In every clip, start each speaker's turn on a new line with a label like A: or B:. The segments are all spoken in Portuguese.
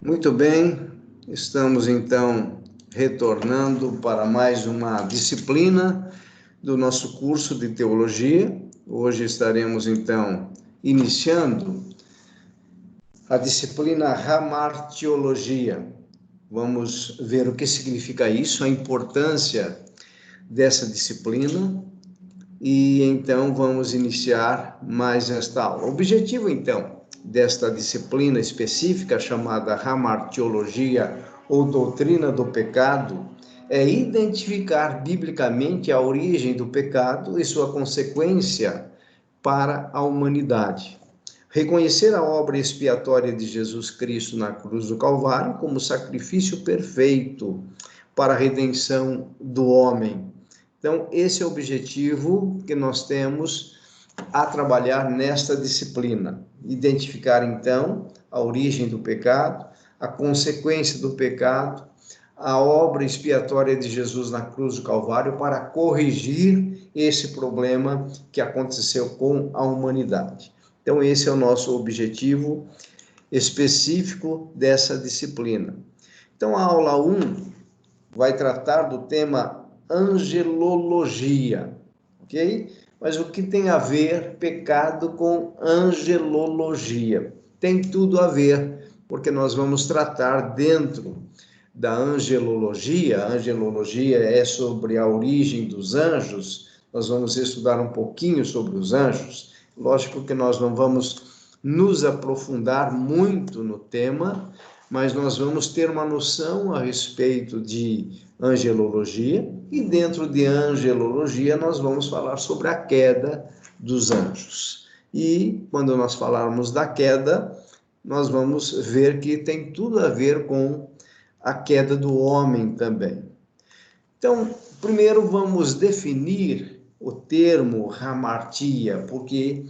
A: Muito bem, estamos então retornando para mais uma disciplina do nosso curso de teologia. Hoje estaremos então iniciando a disciplina Hamartiologia. Vamos ver o que significa isso, a importância dessa disciplina e então vamos iniciar mais esta aula. O objetivo então desta disciplina específica chamada Hamartiologia ou doutrina do pecado é identificar biblicamente a origem do pecado e sua consequência para a humanidade. Reconhecer a obra expiatória de Jesus Cristo na cruz do Calvário como sacrifício perfeito para a redenção do homem. Então, esse é o objetivo que nós temos a trabalhar nesta disciplina. Identificar, então, a origem do pecado, a consequência do pecado, a obra expiatória de Jesus na cruz do Calvário para corrigir esse problema que aconteceu com a humanidade. Então, esse é o nosso objetivo específico dessa disciplina. Então, a aula 1 vai tratar do tema angelologia, ok? Mas o que tem a ver pecado com angelologia? Tem tudo a ver, porque nós vamos tratar dentro da angelologia. A angelologia é sobre a origem dos anjos. Nós vamos estudar um pouquinho sobre os anjos. Lógico que nós não vamos nos aprofundar muito no tema, mas nós vamos ter uma noção a respeito de angelologia, e dentro de angelologia nós vamos falar sobre a queda dos anjos. E quando nós falarmos da queda, nós vamos ver que tem tudo a ver com a queda do homem também. Então, primeiro vamos definir o termo hamartia, porque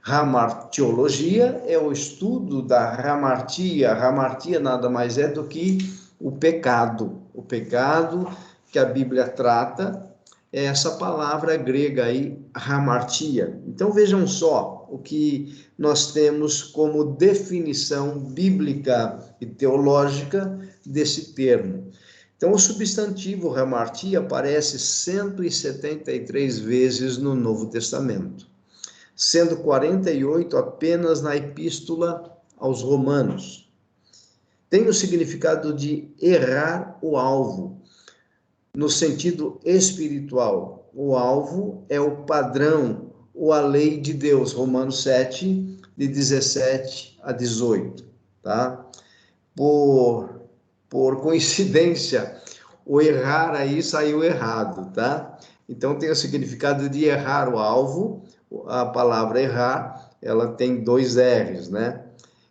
A: hamartiologia é o estudo da hamartia. Hamartia nada mais é do que o pecado. O pecado que a Bíblia trata é essa palavra grega aí, hamartia. Então vejam só o que nós temos como definição bíblica e teológica desse termo. Então, o substantivo hamartia aparece 173 vezes no Novo Testamento, sendo 48 apenas na Epístola aos Romanos. Tem o significado de errar o alvo, no sentido espiritual. O alvo é o padrão, ou a lei de Deus, Romanos 7, de 17 a 18, tá? Por coincidência, o errar aí saiu errado, tá? Então tem o significado de errar o alvo. A palavra errar, ela tem 2 R's, né?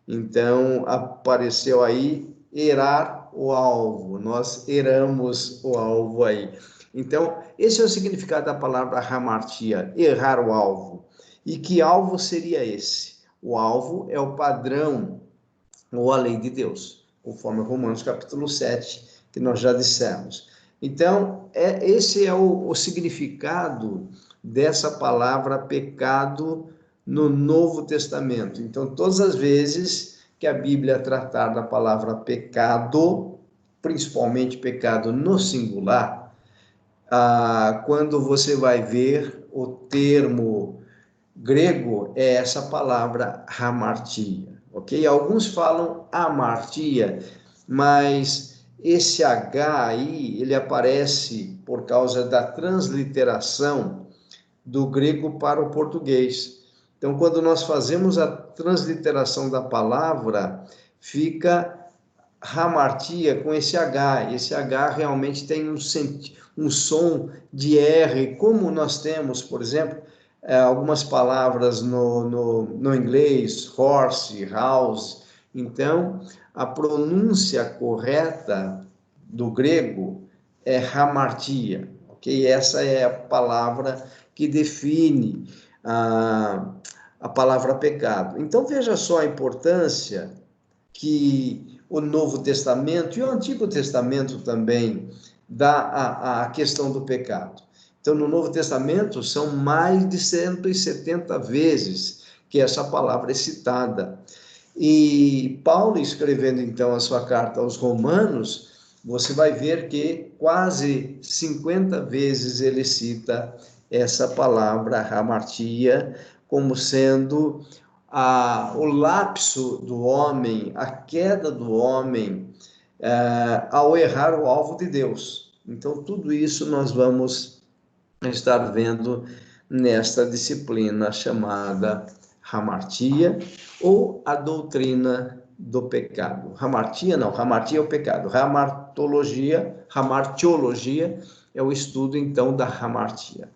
A: Então apareceu aí errar o alvo, nós erramos o alvo aí. Então, esse é o significado da palavra hamartia, errar o alvo. E que alvo seria esse? O alvo é o padrão ou a lei de Deus, conforme Romanos capítulo 7, que nós já dissemos. Então, esse é o significado dessa palavra pecado no Novo Testamento. Então, todas as vezes que a Bíblia tratar da palavra pecado, principalmente pecado no singular, quando você vai ver o termo grego, é essa palavra hamartia, ok? Alguns falam amartia, mas esse H aí, ele aparece por causa da transliteração do grego para o português. Então, quando nós fazemos a transliteração da palavra, fica hamartia com esse H. Esse H realmente tem um som de R, como nós temos, por exemplo, algumas palavras no inglês, horse, house. Então, a pronúncia correta do grego é hamartia, ok? Essa é a palavra que define a palavra pecado. Então, veja só a importância que o Novo Testamento e o Antigo Testamento também dá à questão do pecado. Então, no Novo Testamento, são mais de 170 vezes que essa palavra é citada. E Paulo, escrevendo então a sua carta aos Romanos, você vai ver que quase 50 vezes ele cita essa palavra hamartia como sendo o lapso do homem, a queda do homem, ao errar o alvo de Deus. Então, tudo isso nós vamos estar vendo nesta disciplina chamada hamartia, ou a doutrina do pecado. Hamartia não, hamartia é o pecado. Hamartiologia é o estudo então da hamartia.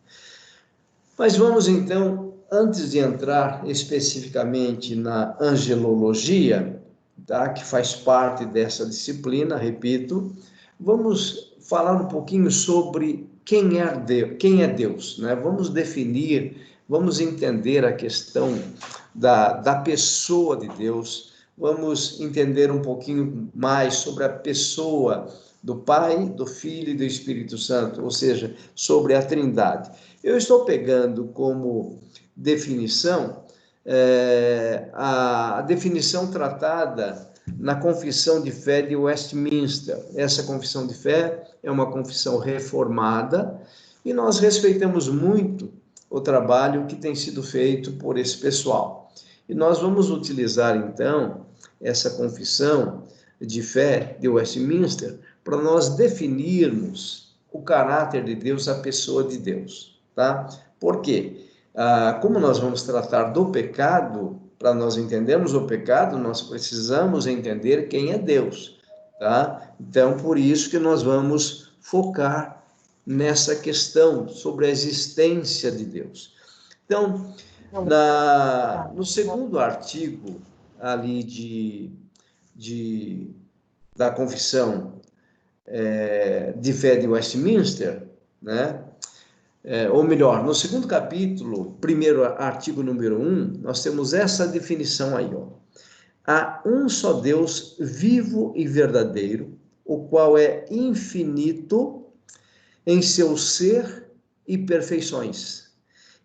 A: Mas vamos então, antes de entrar especificamente na angelologia, tá, que faz parte dessa disciplina, repito, vamos falar um pouquinho sobre quem é Deus, né? Vamos definir, vamos entender a questão da pessoa de Deus, vamos entender um pouquinho mais sobre a pessoa do Pai, do Filho e do Espírito Santo, ou seja, sobre a Trindade. Eu estou pegando como definição a definição tratada na Confissão de Fé de Westminster. Essa Confissão de Fé é uma confissão reformada e nós respeitamos muito o trabalho que tem sido feito por esse pessoal. E nós vamos utilizar, então, essa Confissão de Fé de Westminster para nós definirmos o caráter de Deus, a pessoa de Deus, tá? Por quê? Como nós vamos tratar do pecado, para nós entendermos o pecado, nós precisamos entender quem é Deus, tá? Então, por isso que nós vamos focar nessa questão sobre a existência de Deus. Então, no segundo artigo ali da Confissão de Fé de Westminster, né? Ou melhor, no segundo capítulo, primeiro artigo número 1, nós temos essa definição aí, ó. Há um só Deus vivo e verdadeiro, o qual é infinito em seu ser e perfeições.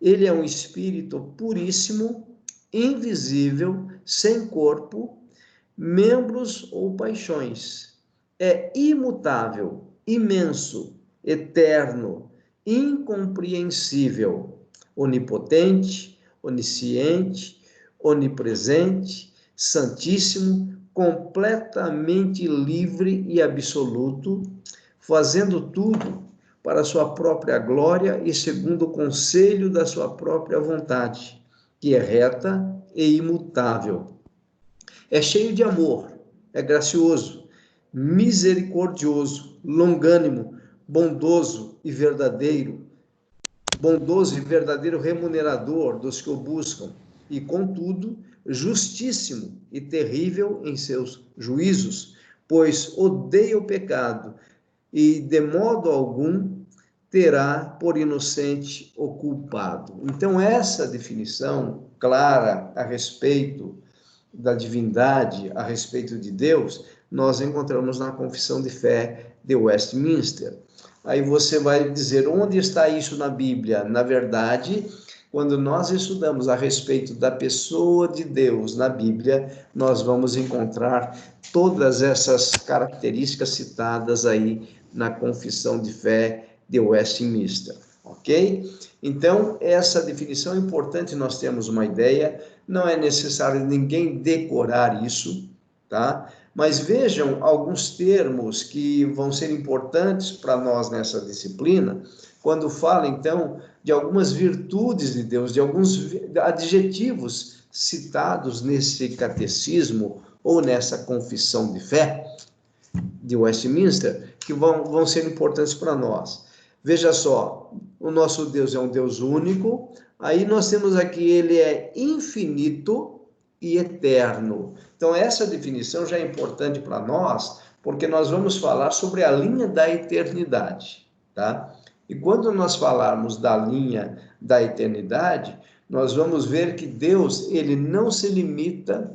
A: Ele é um espírito puríssimo, invisível, sem corpo, membros ou paixões. É imutável, imenso, eterno, incompreensível, onipotente, onisciente, onipresente, santíssimo, completamente livre e absoluto, fazendo tudo para a sua própria glória e segundo o conselho da sua própria vontade, que é reta e imutável. É cheio de amor, é gracioso, misericordioso, longânimo, bondoso e verdadeiro remunerador dos que o buscam, e, contudo, justíssimo e terrível em seus juízos, pois odeia o pecado e, de modo algum, terá por inocente o culpado. Então, essa definição clara a respeito da divindade, a respeito de Deus, nós encontramos na Confissão de Fé de Westminster. Aí você vai dizer, onde está isso na Bíblia? Na verdade, quando nós estudamos a respeito da pessoa de Deus na Bíblia, nós vamos encontrar todas essas características citadas aí na Confissão de Fé de Westminster, ok? Então, essa definição é importante, nós temos uma ideia, não é necessário ninguém decorar isso, tá? Mas vejam alguns termos que vão ser importantes para nós nessa disciplina, quando fala, então, de algumas virtudes de Deus, de alguns adjetivos citados nesse catecismo ou nessa confissão de fé de Westminster, que vão ser importantes para nós. Veja só, o nosso Deus é um Deus único, aí nós temos aqui, ele é infinito e eterno. Então, essa definição já é importante para nós, porque nós vamos falar sobre a linha da eternidade, tá? E quando nós falarmos da linha da eternidade, nós vamos ver que Deus, ele não se limita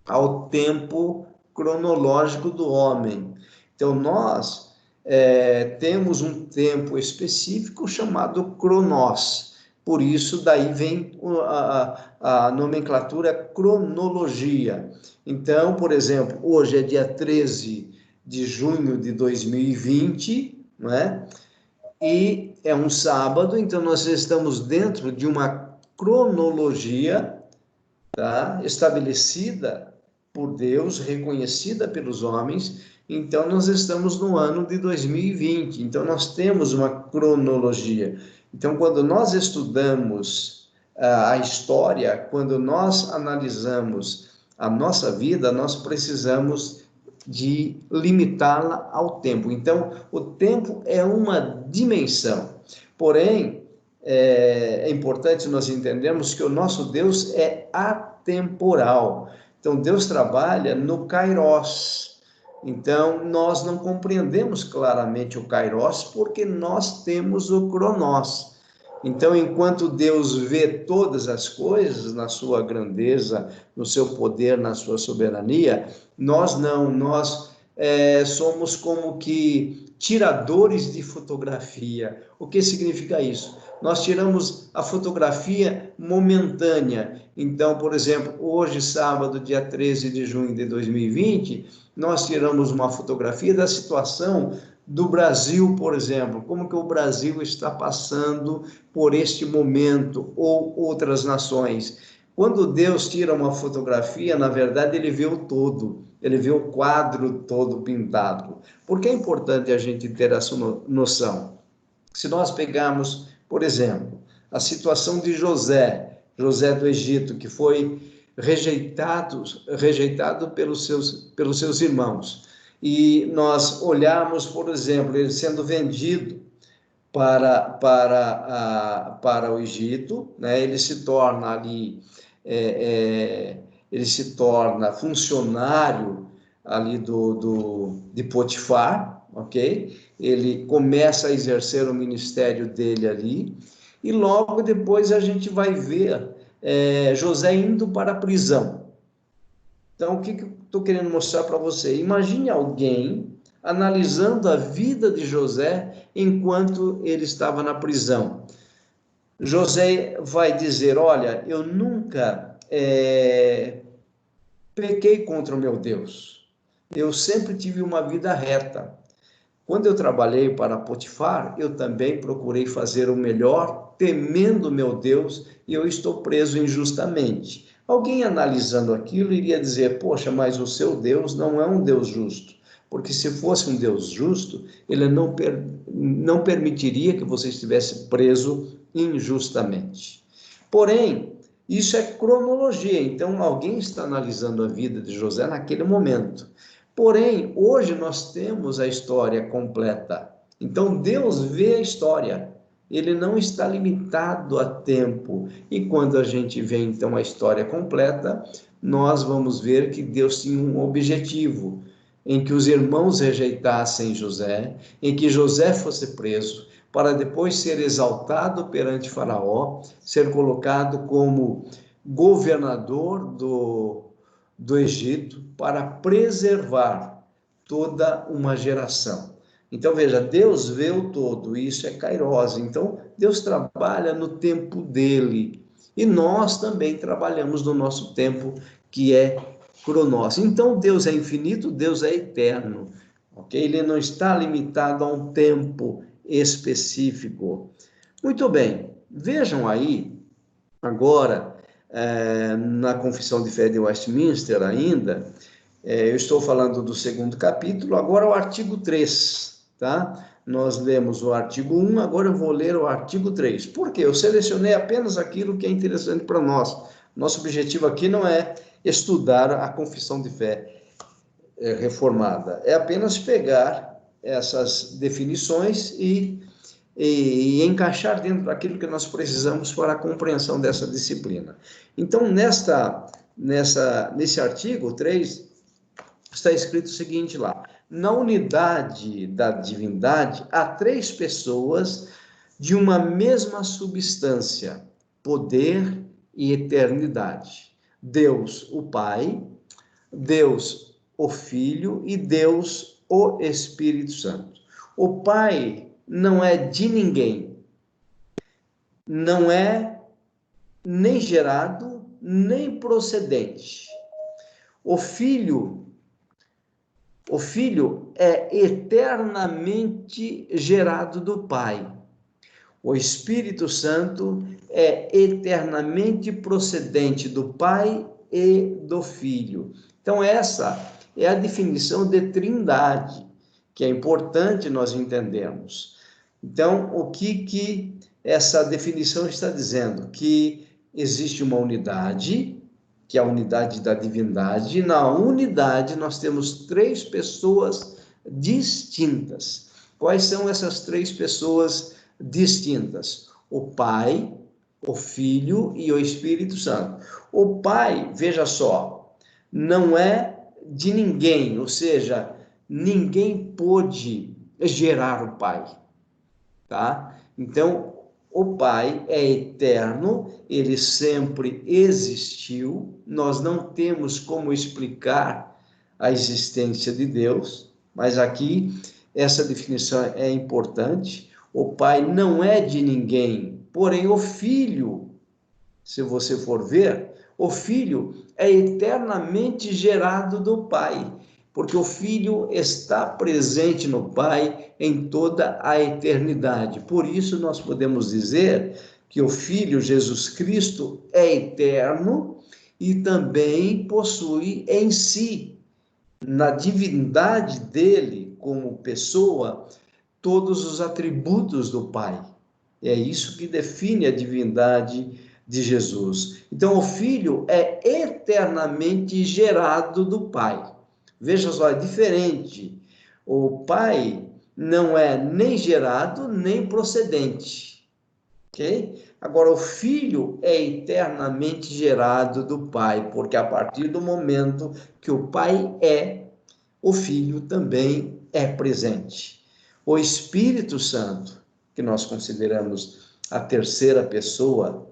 A: ao tempo cronológico do homem. Então, nós temos um tempo específico chamado Cronos. Por isso, daí vem a nomenclatura cronologia. Então, por exemplo, hoje é dia 13 de junho de 2020, não é? E é um sábado, então nós estamos dentro de uma cronologia, tá? Estabelecida por Deus, reconhecida pelos homens. Então nós estamos no ano de 2020. Então nós temos uma cronologia. Então quando nós estudamos a história, quando nós analisamos a nossa vida, nós precisamos de limitá-la ao tempo. Então, o tempo é uma dimensão. Porém, é importante nós entendermos que o nosso Deus é atemporal. Então, Deus trabalha no Kairos. Então, nós não compreendemos claramente o Kairos porque nós temos o Cronos. Então, enquanto Deus vê todas as coisas na sua grandeza, no seu poder, na sua soberania, nós não, nós somos como que tiradores de fotografia. O que significa isso? Nós tiramos a fotografia momentânea. Então, por exemplo, hoje, sábado, dia 13 de junho de 2020, nós tiramos uma fotografia da situação do Brasil, por exemplo, como que o Brasil está passando por este momento, ou outras nações. Quando Deus tira uma fotografia, na verdade, ele vê o todo, ele vê o quadro todo pintado. Por que é importante a gente ter essa noção? Se nós pegarmos, por exemplo, a situação de José do Egito, que foi rejeitado pelos seus irmãos, e nós olharmos, por exemplo, ele sendo vendido para o Egito, né? Ele se torna ali, ele se torna funcionário ali de Potifar, ok? Ele começa a exercer o ministério dele ali, e logo depois a gente vai ver José indo para a prisão. Então, o que eu estou querendo mostrar para você? Imagine alguém analisando a vida de José enquanto ele estava na prisão. José vai dizer, olha, eu nunca pequei contra o meu Deus. Eu sempre tive uma vida reta. Quando eu trabalhei para Potifar, eu também procurei fazer o melhor, temendo meu Deus, e eu estou preso injustamente. Alguém analisando aquilo iria dizer, poxa, mas o seu Deus não é um Deus justo, porque se fosse um Deus justo, ele não permitiria que você estivesse preso injustamente. Porém, isso é cronologia, então alguém está analisando a vida de José naquele momento. Porém, hoje nós temos a história completa. Então, Deus vê a história. Ele não está limitado a tempo. E quando a gente vê, então, a história completa, nós vamos ver que Deus tinha um objetivo, em que os irmãos rejeitassem José, em que José fosse preso, para depois ser exaltado perante Faraó, ser colocado como governador do Egito para preservar toda uma geração. Então, veja, Deus vê o todo, isso é Kairos. Então, Deus trabalha no tempo dele. E nós também trabalhamos no nosso tempo, que é Cronos. Então, Deus é infinito, Deus é eterno. Ok? Ele não está limitado a um tempo específico. Muito bem, vejam aí, agora, na Confissão de Fé de Westminster ainda, eu estou falando do segundo capítulo, agora o artigo 3, tá? Nós lemos o artigo 1, agora eu vou ler o artigo 3. Por quê? Eu selecionei apenas aquilo que é interessante para nós. Nosso objetivo aqui não é estudar a Confissão de Fé reformada, é apenas pegar essas definições e encaixar dentro daquilo que nós precisamos para a compreensão dessa disciplina. Então, nesse artigo 3, está escrito o seguinte lá: na unidade da divindade, há três pessoas de uma mesma substância, poder e eternidade. Deus, o Pai, Deus, o Filho e Deus, o Espírito Santo. O Pai não é de ninguém. não é nem gerado, nem procedente. O Filho é eternamente gerado do Pai. O Espírito Santo é eternamente procedente do Pai e do Filho. Então, essa é a definição de trindade, que é importante nós entendermos. Então, o que essa definição está dizendo? Que existe uma unidade, que é a unidade da divindade, e na unidade nós temos três pessoas distintas. Quais são essas três pessoas distintas? O Pai, o Filho e o Espírito Santo. O Pai, veja só, não é de ninguém, ou seja, ninguém pôde gerar o Pai, tá? Então, o Pai é eterno, ele sempre existiu, nós não temos como explicar a existência de Deus, mas aqui essa definição é importante. O Pai não é de ninguém, porém o Filho, se você for ver, o Filho é eternamente gerado do Pai, porque o Filho está presente no Pai em toda a eternidade. Por isso nós podemos dizer que o Filho Jesus Cristo é eterno e também possui em si, na divindade dele como pessoa, todos os atributos do Pai. É isso que define a divindade de Jesus. Então, o Filho é eternamente gerado do Pai. Veja só, é diferente. O Pai não é nem gerado, nem procedente. Ok? Agora, o Filho é eternamente gerado do Pai, porque a partir do momento que o Pai é, o Filho também é presente. O Espírito Santo, que nós consideramos a terceira pessoa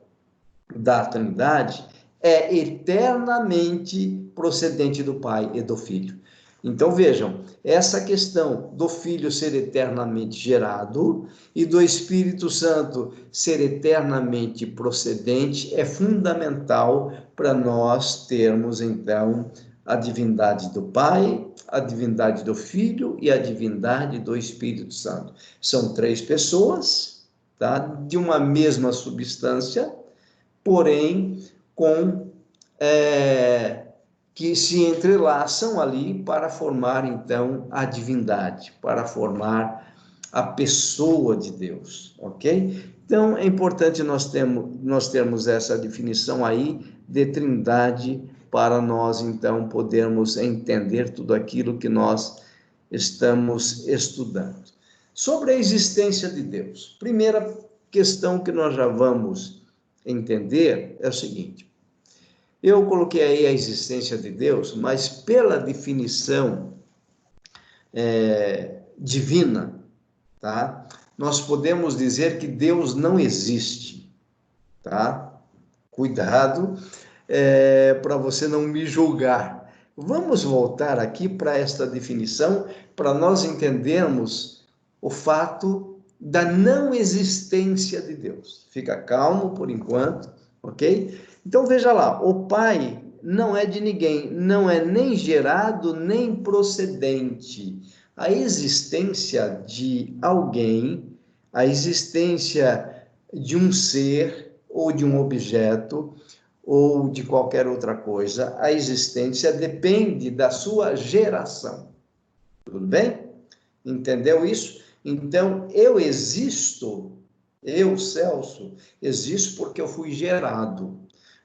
A: da Trindade, é eternamente procedente do Pai e do Filho. Então vejam, essa questão do Filho ser eternamente gerado e do Espírito Santo ser eternamente procedente é fundamental para nós termos então a divindade do Pai, a divindade do Filho e a divindade do Espírito Santo. São três pessoas, tá? De uma mesma substância, porém com que se entrelaçam ali para formar então a divindade, para formar a pessoa de Deus, ok? Então é importante nós termos essa definição aí de trindade para nós então podermos entender tudo aquilo que nós estamos estudando. Sobre a existência de Deus, primeira questão que nós já vamos entender é o seguinte: eu coloquei aí a existência de Deus, mas pela definição divina, tá? Nós podemos dizer que Deus não existe, tá? Cuidado, para você não me julgar. Vamos voltar aqui para esta definição, para nós entendermos o fato da não existência de Deus. Fica calmo por enquanto, ok? Então veja lá, o Pai não é de ninguém, não é nem gerado, nem procedente. A existência de alguém, a existência de um ser ou de um objeto ou de qualquer outra coisa, a existência depende da sua geração. Tudo bem? Entendeu isso? Então, eu existo, eu, Celso, existo porque eu fui gerado.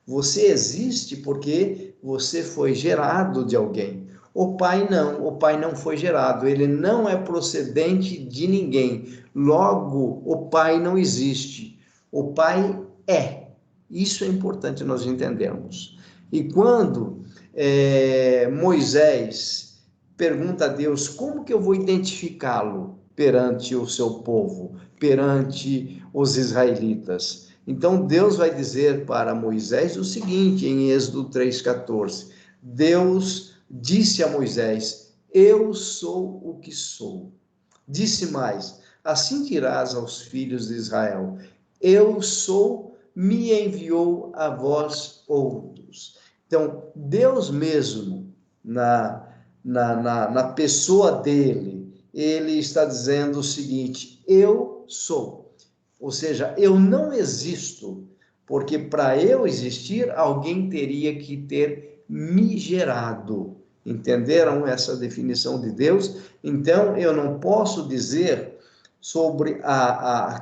A: Você existe porque você foi gerado de alguém. O Pai não foi gerado, ele não é procedente de ninguém. Logo, o Pai não existe. O Pai é. Isso é importante nós entendermos. E quando Moisés pergunta a Deus, como que eu vou identificá-lo perante o seu povo, perante os israelitas? Então Deus vai dizer para Moisés o seguinte, em Êxodo 3,14, Deus disse a Moisés, eu sou o que sou. Disse mais, assim dirás aos filhos de Israel, eu sou, me enviou a vós outros. Então, Deus mesmo, na pessoa dele, ele está dizendo o seguinte: eu sou. Ou seja, eu não existo, porque para eu existir, alguém teria que ter me gerado. Entenderam essa definição de Deus? Então, eu não posso dizer sobre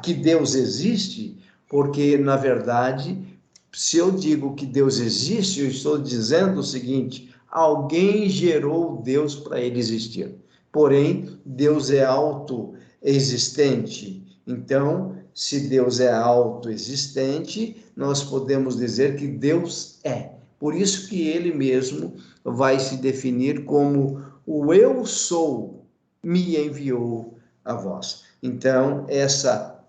A: que Deus existe, porque, na verdade, se eu digo que Deus existe, eu estou dizendo o seguinte: alguém gerou Deus para ele existir. Porém, Deus é autoexistente. Então, se Deus é autoexistente, nós podemos dizer que Deus é. Por isso que ele mesmo vai se definir como o eu sou, me enviou a vós. Então, essa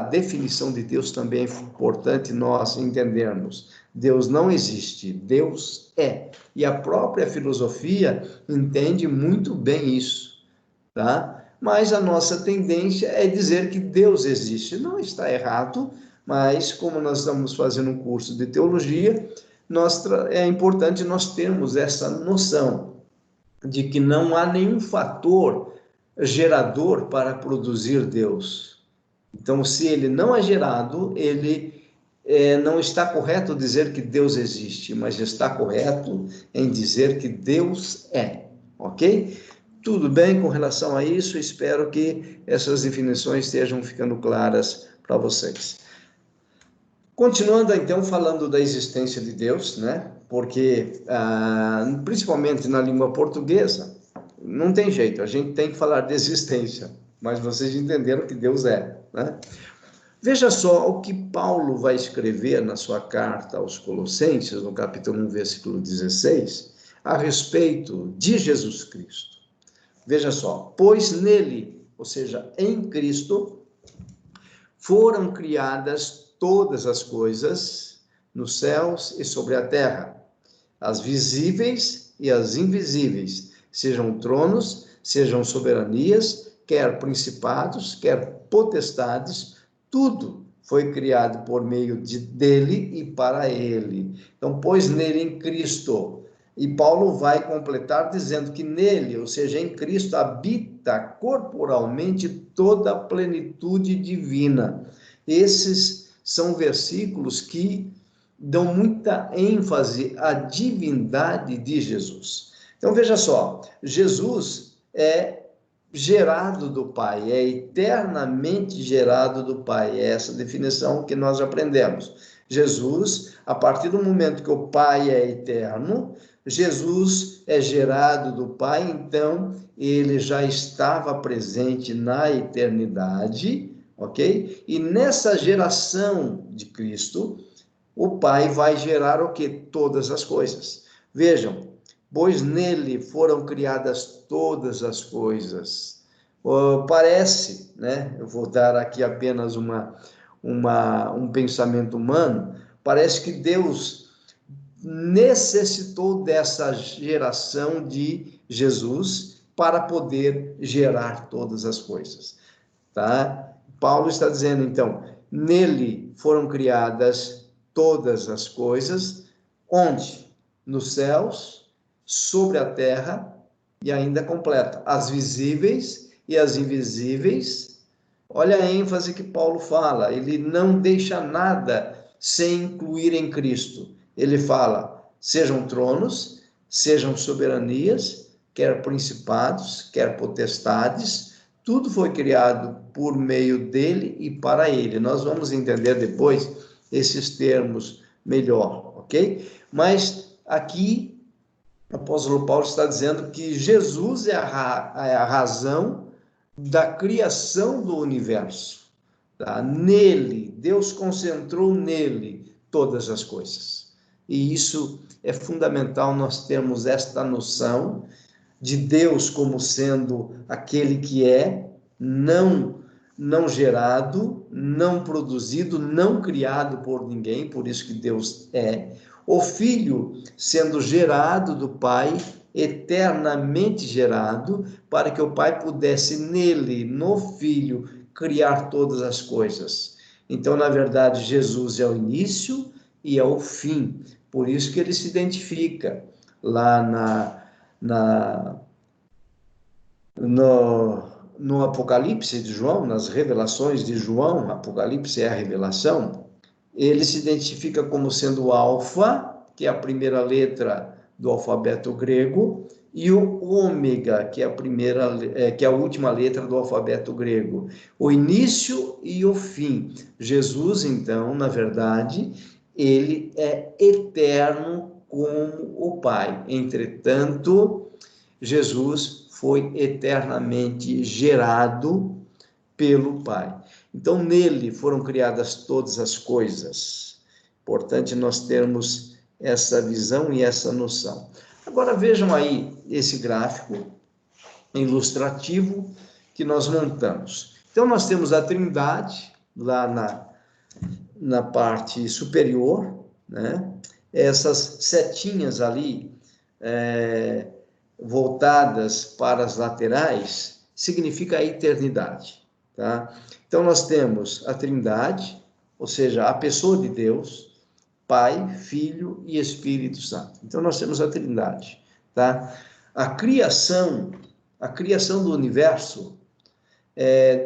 A: definição de Deus também é importante nós entendermos. Deus não existe, Deus é. E a própria filosofia entende muito bem isso, tá? Mas a nossa tendência é dizer que Deus existe. Não está errado, mas como nós estamos fazendo um curso de teologia, é importante nós termos essa noção de que não há nenhum fator gerador para produzir Deus. Então, se ele não é gerado, não está correto dizer que Deus existe, mas está correto em dizer que Deus é, ok? Tudo bem com relação a isso? Espero que essas definições estejam ficando claras para vocês. Continuando, então, falando da existência de Deus, né? Porque, principalmente na língua portuguesa, não tem jeito, a gente tem que falar de existência, mas vocês entenderam que Deus é, né? Veja só o que Paulo vai escrever na sua carta aos Colossenses, no capítulo 1, versículo 16, a respeito de Jesus Cristo. Veja só, pois nele, ou seja, em Cristo, foram criadas todas as coisas nos céus e sobre a terra, as visíveis e as invisíveis, sejam tronos, sejam soberanias, quer principados, quer potestades, tudo foi criado por meio dele e para ele. Então, pois nele, em Cristo. E Paulo vai completar dizendo que nele, ou seja, em Cristo, habita corporalmente toda a plenitude divina. Esses são versículos que dão muita ênfase à divindade de Jesus. Então, veja só, Jesus é gerado do Pai, é eternamente gerado do Pai. É essa definição que nós aprendemos. Jesus, a partir do momento que o Pai é eterno, Jesus é gerado do Pai, então ele já estava presente na eternidade, ok? E nessa geração de Cristo, o Pai vai gerar o que? Todas as coisas. Vejam, pois nele foram criadas todas as coisas. Parece, né? Eu vou dar aqui apenas um pensamento humano. Parece que Deus necessitou dessa geração de Jesus para poder gerar todas as coisas, tá? Paulo está dizendo, então, nele foram criadas todas as coisas, onde? Nos céus, sobre a terra, e ainda completa, as visíveis e as invisíveis. Olha a ênfase que Paulo fala, ele não deixa nada sem incluir em Cristo. Ele fala, sejam tronos, sejam soberanias, quer principados, quer potestades, tudo foi criado por meio dele e para ele. Nós vamos entender depois esses termos melhor, ok? Mas aqui o apóstolo Paulo está dizendo que Jesus é a razão da criação do universo. Tá? Nele, Deus concentrou nele todas as coisas. E isso é fundamental, nós termos esta noção de Deus como sendo aquele que é, não gerado, não produzido, não criado por ninguém, por isso que Deus é. O Filho sendo gerado do Pai, eternamente gerado, para que o Pai pudesse nele, no Filho, criar todas as coisas. Então, na verdade, Jesus é o início e é o fim. Por isso que ele se identifica lá no Apocalipse de João, nas revelações de João, Apocalipse é a revelação, ele se identifica como sendo o Alfa, que é a primeira letra do alfabeto grego, e o ômega, que é a última letra do alfabeto grego, o início e o fim. Jesus, então, na verdade, ele é eterno como o Pai. Entretanto, Jesus foi eternamente gerado pelo Pai. Então, nele foram criadas todas as coisas. Importante nós termos essa visão e essa noção. Agora, vejam aí esse gráfico ilustrativo que nós montamos. Então, nós temos a Trindade lá na parte superior, né? Essas setinhas ali, voltadas para as laterais, significa a eternidade, tá? Então, nós temos a Trindade, ou seja, a pessoa de Deus, Pai, Filho e Espírito Santo. Então, nós temos a Trindade, tá? A criação do universo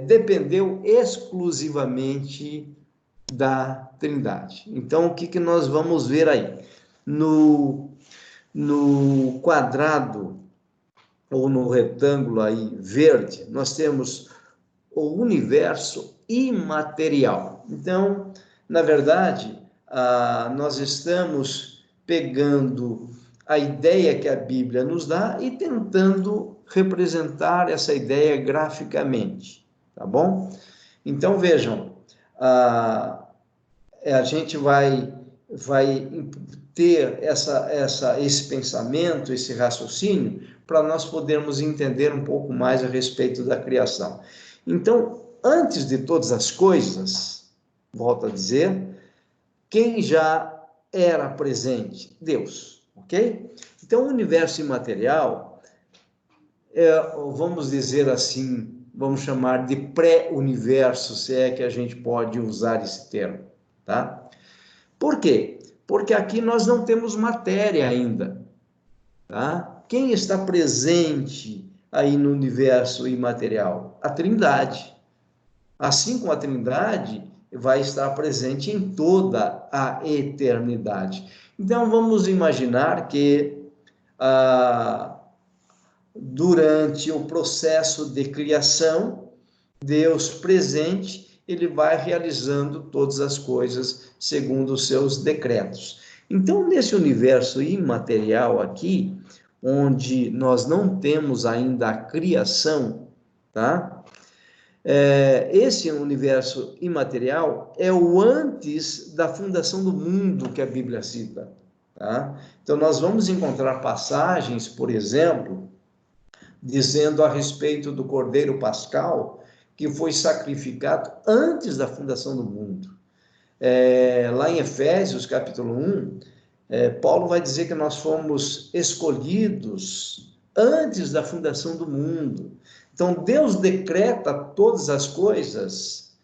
A: dependeu exclusivamente da Trindade. Então, o que nós vamos ver aí? No quadrado ou no retângulo aí verde, nós temos o universo imaterial. Então, na verdade, nós estamos pegando a ideia que a Bíblia nos dá e tentando representar essa ideia graficamente, tá bom? Então, vejam, a gente vai ter esse pensamento, esse raciocínio, para nós podermos entender um pouco mais a respeito da criação. Então, antes de todas as coisas, volto a dizer, quem já era presente? Deus, ok? Então, o universo imaterial, vamos dizer assim, vamos chamar de pré-universo, se é que a gente pode usar esse termo, tá? Por quê? Porque aqui nós não temos matéria ainda, tá? Quem está presente aí no universo imaterial? A Trindade. Assim como a Trindade vai estar presente em toda a eternidade. Então, vamos imaginar que durante o processo de criação, Deus presente, ele vai realizando todas as coisas segundo os seus decretos. Então, nesse universo imaterial aqui, onde nós não temos ainda a criação, tá? Esse universo imaterial é o antes da fundação do mundo que a Bíblia cita, tá? Então, nós vamos encontrar passagens, por exemplo, dizendo a respeito do Cordeiro Pascal, que foi sacrificado antes da fundação do mundo. Lá em Efésios, capítulo 1, Paulo vai dizer que nós fomos escolhidos antes da fundação do mundo. Então, Deus decreta todas as coisas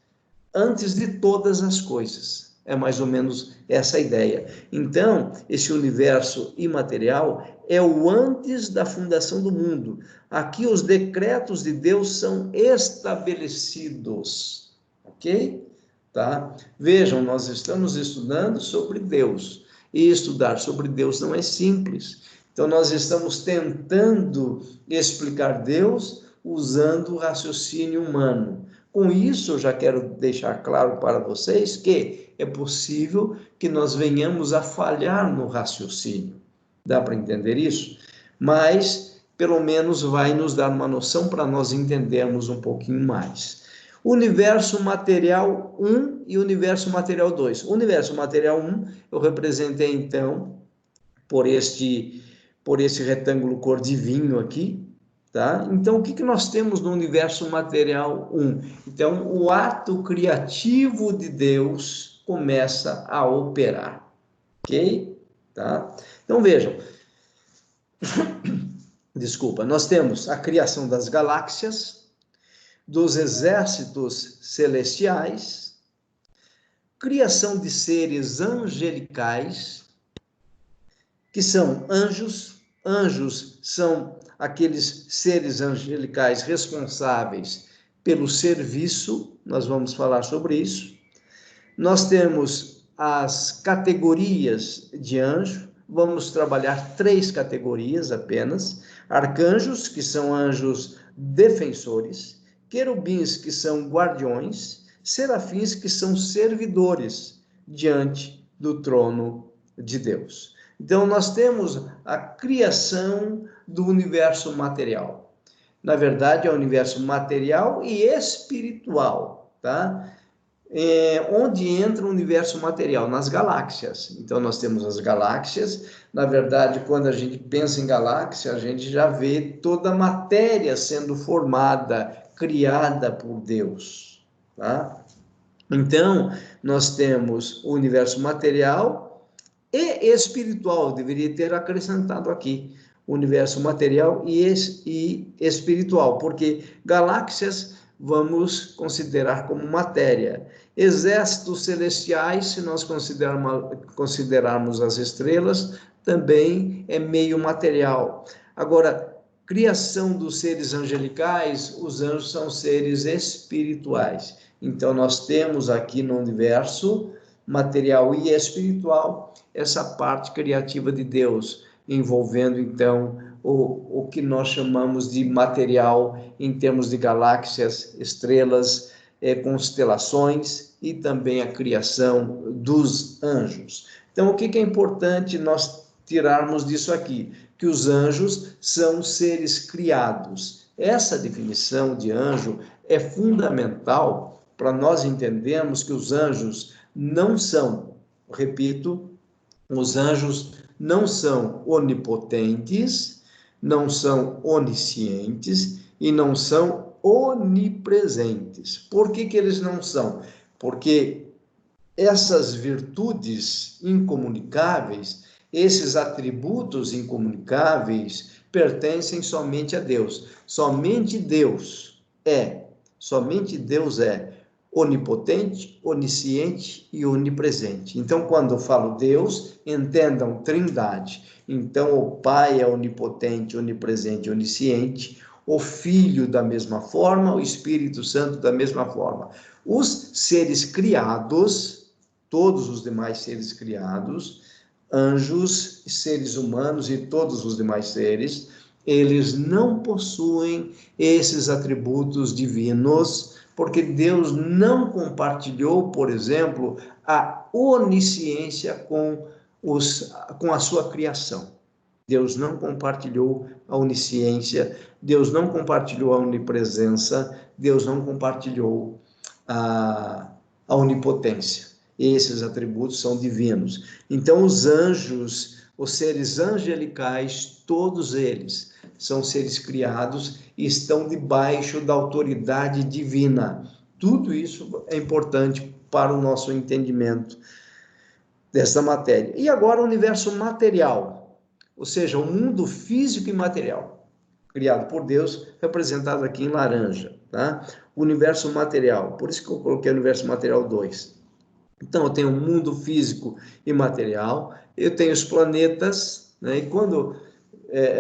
A: antes de todas as coisas. É mais ou menos essa a ideia. Então, esse universo imaterial é o antes da fundação do mundo. Aqui os decretos de Deus são estabelecidos, ok? Tá? Vejam, nós estamos estudando sobre Deus, e estudar sobre Deus não é simples. Então, nós estamos tentando explicar Deus usando o raciocínio humano. Com isso, eu já quero deixar claro para vocês que é possível que nós venhamos a falhar no raciocínio. Dá para entender isso? Mas, pelo menos, vai nos dar uma noção para nós entendermos um pouquinho mais. Universo material 1 e universo material 2. O universo material 1 eu representei, então, por esse retângulo cor de vinho aqui, tá? Então, o que nós temos no universo material 1? Então, o ato criativo de Deus começa a operar, ok? Tá? Então, vejam, desculpa, nós temos a criação das galáxias, dos exércitos celestiais, criação de seres angelicais, que são anjos. Anjos são aqueles seres angelicais responsáveis pelo serviço, nós vamos falar sobre isso. Nós temos as categorias de anjo, vamos trabalhar 3 categorias apenas: arcanjos, que são anjos defensores, querubins, que são guardiões, serafins, que são servidores diante do trono de Deus. Então, nós temos a criação do universo material. Na verdade, é o universo material e espiritual, tá? Onde entra o universo material? Nas galáxias. Então, nós temos as galáxias. Na verdade, quando a gente pensa em galáxia, a gente já vê toda a matéria sendo formada, criada por Deus, tá? Então, nós temos o universo material e espiritual, deveria ter acrescentado aqui, o universo material e espiritual, porque galáxias vamos considerar como matéria. Exércitos celestiais, se nós considerarmos as estrelas, também é meio material. Agora, criação dos seres angelicais, os anjos são seres espirituais. Então, nós temos aqui no universo material e espiritual essa parte criativa de Deus, envolvendo então o que nós chamamos de material em termos de galáxias, estrelas, constelações e também a criação dos anjos. Então, o que é importante nós tirarmos disso aqui? Que os anjos são seres criados. Essa definição de anjo é fundamental para nós entendermos que os anjos não são, repito, os anjos não são onipotentes, não são oniscientes e não são onipresentes. Por que eles não são? Porque essas virtudes incomunicáveis, esses atributos incomunicáveis, pertencem somente a Deus. Somente Deus é onipotente, onisciente e onipresente. Então, quando eu falo Deus, entendam Trindade. Então, o Pai é onipotente, onipresente e onisciente, o Filho da mesma forma, o Espírito Santo da mesma forma. Os seres criados, todos os demais seres criados, anjos, seres humanos e todos os demais seres, eles não possuem esses atributos divinos, porque Deus não compartilhou, por exemplo, a onisciência com a sua criação. Deus não compartilhou a onisciência, Deus não compartilhou a onipresença, Deus não compartilhou a onipotência. Esses atributos são divinos. Então, os anjos, os seres angelicais, todos eles são seres criados e estão debaixo da autoridade divina. Tudo isso é importante para o nosso entendimento dessa matéria. E agora o universo material, ou seja, o mundo físico e material, criado por Deus, representado aqui em laranja, tá? O universo material, por isso que eu coloquei o universo material 2. Então, eu tenho o mundo físico e material, eu tenho os planetas, né? E quando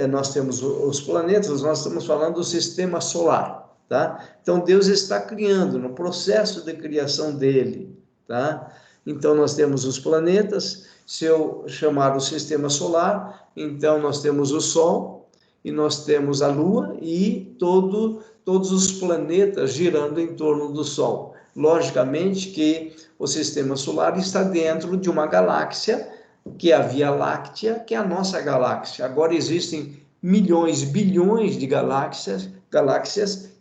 A: nós temos os planetas, nós estamos falando do sistema solar, tá? Então, Deus está criando, no processo de criação dele, tá? Então, nós temos os planetas. Se eu chamar o sistema solar, então nós temos o Sol, e nós temos a Lua e todos os planetas girando em torno do Sol. Logicamente que o sistema solar está dentro de uma galáxia, que é a Via Láctea, que é a nossa galáxia. Agora existem milhões, bilhões de galáxias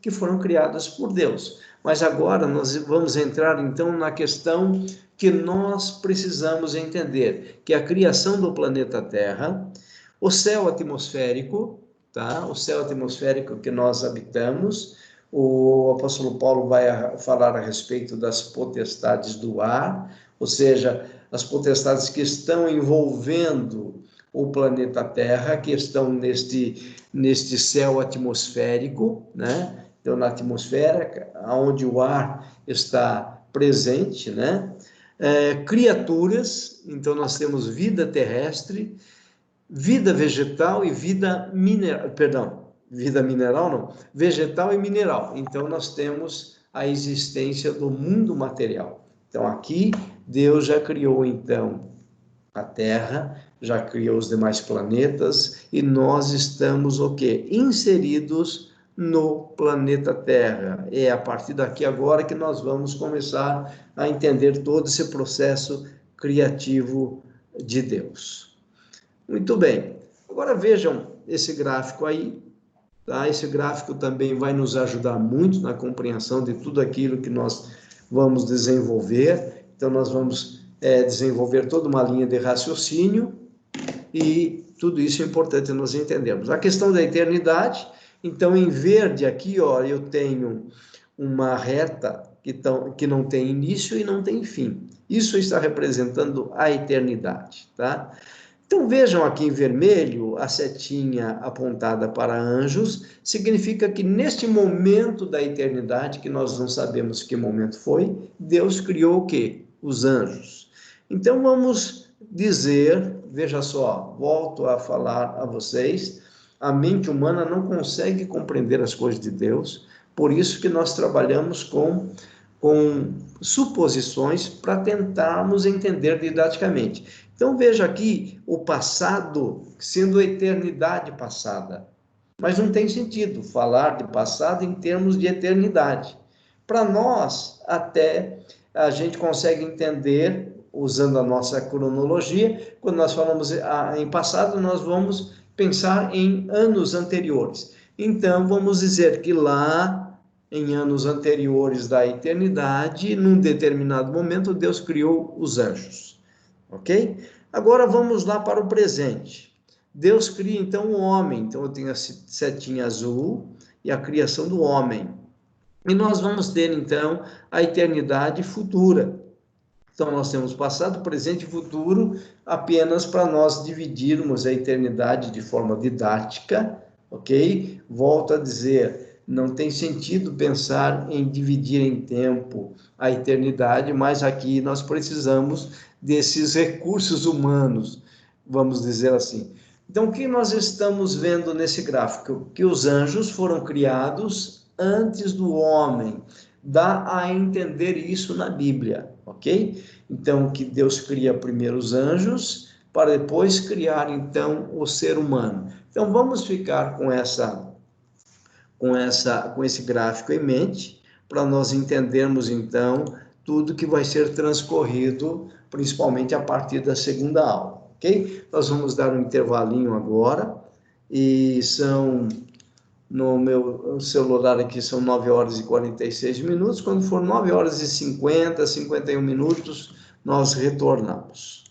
A: que foram criadas por Deus. Mas agora nós vamos entrar então na questão que nós precisamos entender, que é a criação do planeta Terra, o céu atmosférico, tá? O céu atmosférico que nós habitamos. O apóstolo Paulo vai falar a respeito das potestades do ar, ou seja, as potestades que estão envolvendo o planeta Terra, que estão neste céu atmosférico, né? Então, na atmosfera, onde o ar está presente, né? criaturas, então nós temos vida terrestre, vida vegetal e vida mineral, perdão, vida mineral não, vegetal e mineral. Então nós temos a existência do mundo material. Então aqui Deus já criou então a Terra, já criou os demais planetas e nós estamos o quê? Inseridos no planeta Terra. É a partir daqui agora que nós vamos começar a entender todo esse processo criativo de Deus. Muito bem. Agora vejam esse gráfico aí, tá? Esse gráfico também vai nos ajudar muito na compreensão de tudo aquilo que nós vamos desenvolver. Então nós vamos desenvolver toda uma linha de raciocínio e tudo isso é importante nós entendermos. A questão da eternidade, então em verde aqui, ó, eu tenho uma reta que não tem início e não tem fim. Isso está representando a eternidade, tá? Então vejam aqui em vermelho, a setinha apontada para anjos, significa que neste momento da eternidade, que nós não sabemos que momento foi, Deus criou o quê? Os anjos. Então vamos dizer, veja só, volto a falar a vocês, a mente humana não consegue compreender as coisas de Deus, por isso que nós trabalhamos com suposições para tentarmos entender didaticamente. Então veja aqui o passado sendo a eternidade passada, mas não tem sentido falar de passado em termos de eternidade. Para nós, até a gente consegue entender, usando a nossa cronologia, quando nós falamos em passado, nós vamos pensar em anos anteriores. Então, vamos dizer que lá, em anos anteriores da eternidade, num determinado momento, Deus criou os anjos. Ok? Agora, vamos lá para o presente. Deus cria, então, o homem. Então, eu tenho a setinha azul e a criação do homem. E nós vamos ter, então, a eternidade futura. Então, nós temos passado, presente e futuro apenas para nós dividirmos a eternidade de forma didática, ok? Volto a dizer, não tem sentido pensar em dividir em tempo a eternidade, mas aqui nós precisamos desses recursos humanos, vamos dizer assim. Então, o que nós estamos vendo nesse gráfico? Que os anjos foram criados antes do homem. Dá a entender isso na Bíblia, ok? Então, que Deus cria primeiro os anjos, para depois criar, então, o ser humano. Então, vamos ficar com esse gráfico em mente, para nós entendermos, então, tudo que vai ser transcorrido, principalmente a partir da segunda aula, ok? Nós vamos dar um intervalinho agora, e no meu celular aqui são 9 horas e 46 minutos, quando for 9 horas e 50, 51 minutos, nós retornamos.